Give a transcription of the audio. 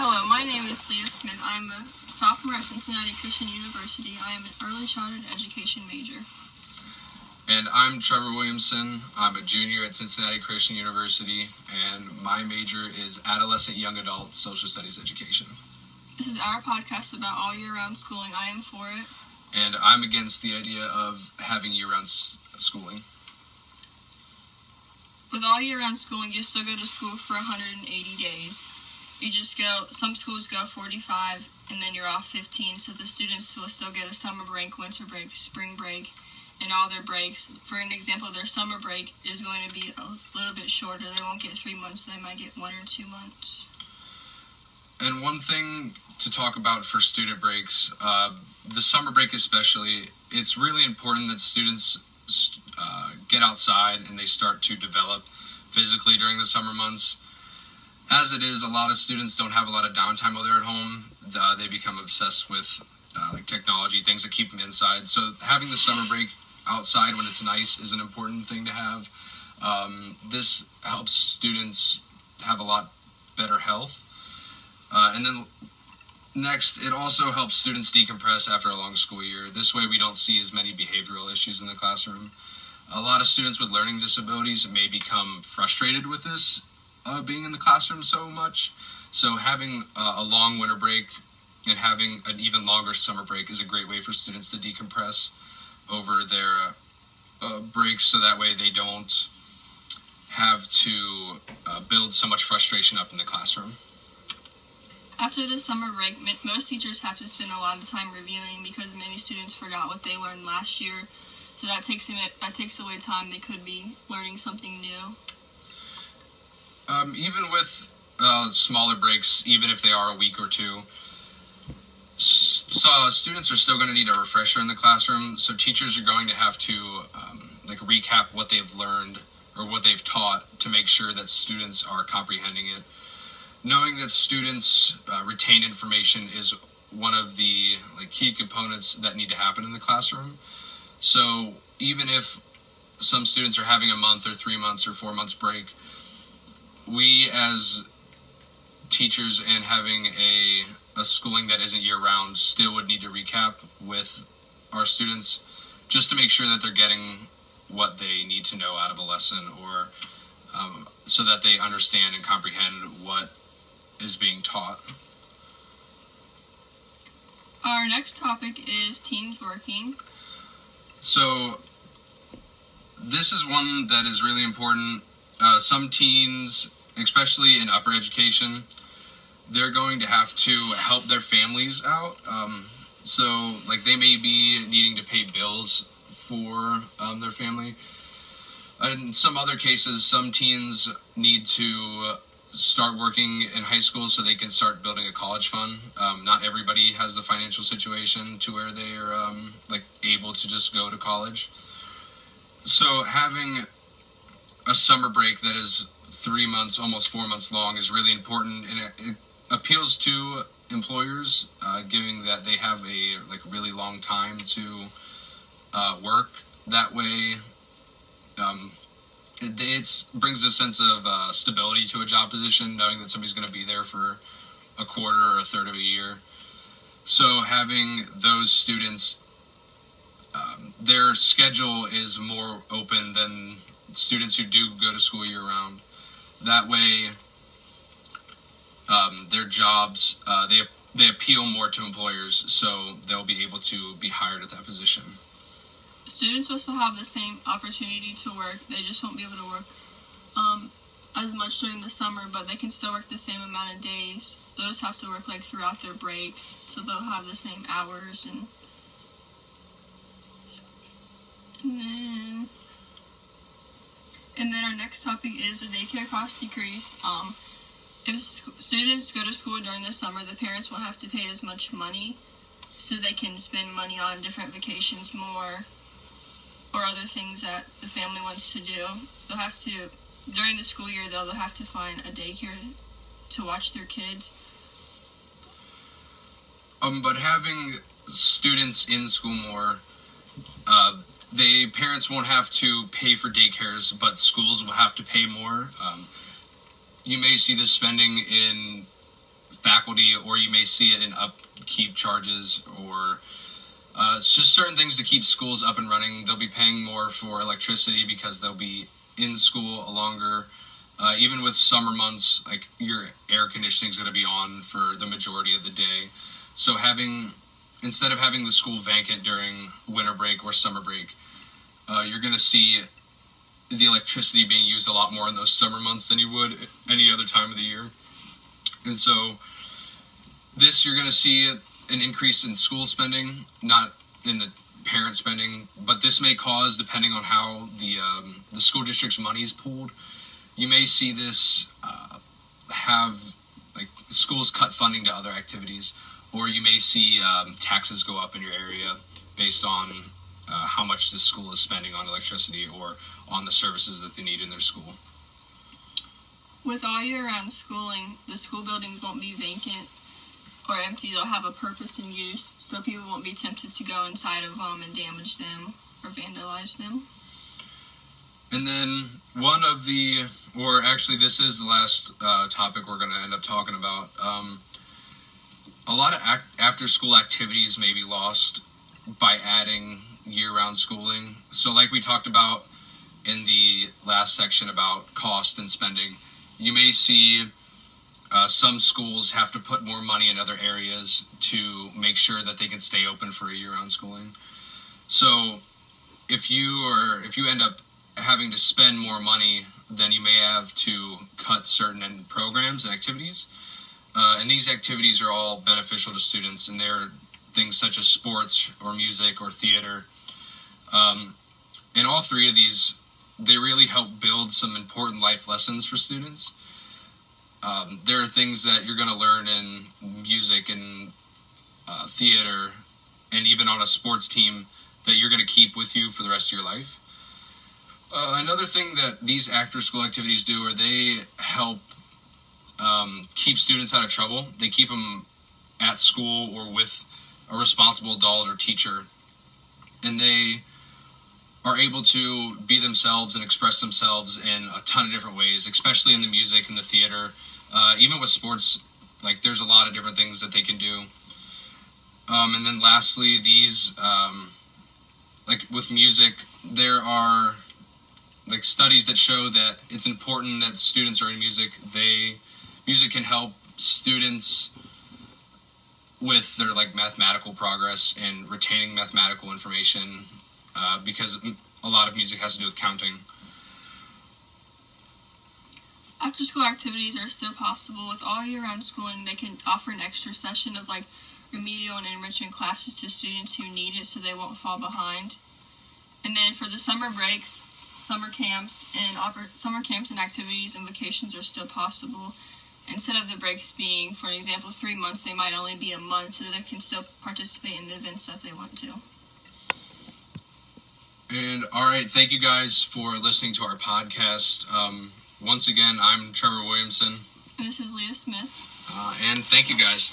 Hello, my name is Leah Smith. I'm a sophomore at Cincinnati Christian University. I am an early childhood education major. And I'm Trevor Williamson. I'm a junior at Cincinnati Christian University, and my major is adolescent young adult social studies education. This is our podcast about all year-round schooling. I am for it. And I'm against the idea of having year-round schooling. With all year-round schooling, you still go to school for 180 days. You just go, some schools go 45, and then you're off 15, so the students will still get a summer break, winter break, spring break, and all their breaks. For an example, their summer break is going to be a little bit shorter. They won't get 3 months, they might get 1 or 2 months. And one thing to talk about for student breaks, the summer break especially, it's really important that students get outside and they start to develop physically during the summer months. As it is, a lot of students don't have a lot of downtime while they're at home. They become obsessed with like technology, things that keep them inside. So having the summer break outside when it's nice is an important thing to have. This helps students have a lot better health. And then next, it also helps students decompress after a long school year. This way we don't see as many behavioral issues in the classroom. A lot of students with learning disabilities may become frustrated with this, being in the classroom so much. So having a long winter break and having an even longer summer break is a great way for students to decompress over their breaks, so that way they don't have to build so much frustration up in the classroom. After the summer break, most teachers have to spend a lot of time reviewing because many students forgot what they learned last year. So that takes away time they could be learning something new. Even with smaller breaks, even if they are a week or two, so students are still going to need a refresher in the classroom. So teachers are going to have to recap what they've learned or what they've taught to make sure that students are comprehending it. Knowing that students retain information is one of the key components that need to happen in the classroom. So even if some students are having a month or 3 months or 4 months break, we as teachers and having a schooling that isn't year-round still would need to recap with our students just to make sure that they're getting what they need to know out of a lesson, or so that they understand and comprehend what is being taught. Our next topic is teams working. So this is one that is really important. Some teens, especially in upper education, they're going to have to help their families out. So they may be needing to pay bills for their family. In some other cases, some teens need to start working in high school so they can start building a college fund. Not everybody has the financial situation to where they are able to just go to college. So having a summer break that is 3 months, almost 4 months long is really important, and it appeals to employers, given that they have a really long time to work. That way, it brings a sense of stability to a job position, knowing that somebody's going to be there for a quarter or a third of a year. So having those students, their schedule is more open than students who do go to school year-round. That way, their jobs, they appeal more to employers, so they'll be able to be hired at that position. Students will still have the same opportunity to work. They just won't be able to work as much during the summer, but they can still work the same amount of days. They'll just have to work throughout their breaks, so they'll have the same hours. And then our next topic is the daycare cost decrease. If students go to school during the summer, the parents won't have to pay as much money, so they can spend money on different vacations more, or other things that the family wants to do. They'll have to, during the school year, they'll have to find a daycare to watch their kids. But having students in school more, parents won't have to pay for daycares, but schools will have to pay more. You may see this spending in faculty, or you may see it in upkeep charges, or it's just certain things to keep schools up and running. They'll be paying more for electricity because they'll be in school longer. Even with summer months, like your air conditioning is going to be on for the majority of the day. So instead of having the school vacant during winter break or summer break, you're going to see the electricity being used a lot more in those summer months than you would any other time of the year. And so you're going to see an increase in school spending, not in the parent spending, but this may cause, depending on how the school district's money is pooled, you may see this have like schools cut funding to other activities, or you may see taxes go up in your area based on how much the school is spending on electricity or on the services that they need in their school. With all year-round schooling, the school buildings won't be vacant or empty. They'll have a purpose and use, so people won't be tempted to go inside of them and damage them or vandalize them. And then this is the last topic we're going to end up talking about. A lot of after-school activities may be lost by adding year-round schooling. So like we talked about in the last section about cost and spending, you may see some schools have to put more money in other areas to make sure that they can stay open for a year-round schooling. So if you end up having to spend more money, then you may have to cut certain programs and activities. And these activities are all beneficial to students, and they're things such as sports or music or theater. And all three of these, they really help build some important life lessons for students. There are things that you're going to learn in music and theater, and even on a sports team, that you're going to keep with you for the rest of your life. Another thing that these after-school activities do, are they help keep students out of trouble. They keep them at school or with a responsible adult or teacher, and they are able to be themselves and express themselves in a ton of different ways, especially in the music and the theater. Even with sports, like there's a lot of different things that they can do. And then lastly, these, like with music, there are like studies that show that it's important that students are in music. Music can help students with their like mathematical progress and retaining mathematical information, because a lot of music has to do with counting. After-school activities are still possible. With all year-round schooling, they can offer an extra session of like remedial and enrichment classes to students who need it so they won't fall behind. And then for the summer breaks, summer camps and activities and vacations are still possible. Instead of the breaks being, for example, 3 months, they might only be a month, so they can still participate in the events that they want to. And all right, thank you guys for listening to our podcast. Once again, I'm Trevor Williamson. And this is Leah Smith. And thank you guys.